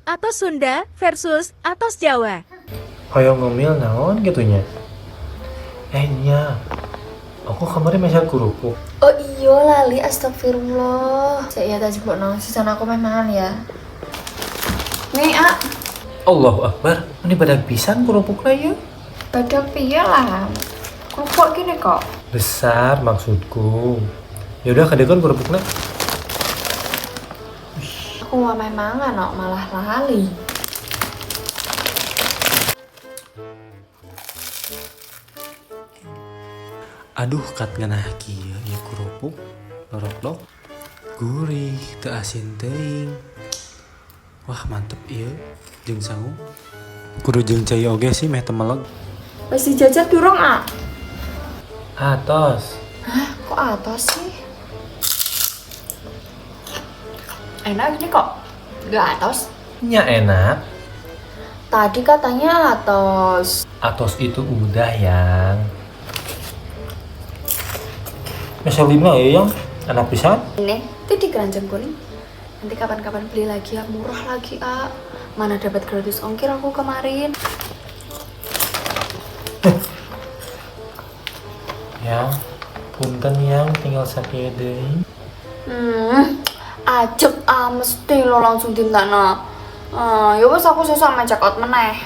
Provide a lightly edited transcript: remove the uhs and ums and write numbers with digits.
Atos Sunda versus Atos Jawa. Hoyong ngomil naon gitunya. Nya, aku kemarin mesel kerupuk. Oh iya lali, astagfirullah. Saya tadi buat nong sisan aku memang ya. Nih Allahu Akbar, ini badak pisan kerupuknya ya. badak piye lah. Kerupuk gini kok. Besar maksudku. Yaudah kadekon kerupuknya. Aku mau memang no, malah lali. Aduh kat ngenah kieu ieu kerupuk. Lorok-lok. Gurih, teu asin teuing. Wah mantep ieu. Jeung sangu. Kudu jeung cai oge sih meh teu meleg. Wes dijajal durung Atos. Hah, kok atas sih? Enak ini kok. Gak atas. Nya enak. Tadi katanya atas. Atos itu udah yang. Mesel 5 ya yang enak pisan. Ini tuh di keranjang kuning. Nanti kapan-kapan beli lagi ya, murah lagi Mana dapat gratis ongkir aku kemarin. Yang punten yang tinggal sakit deui. Ajep mesti lo langsung tintana. Ya wes aku sesuk main check out meneh.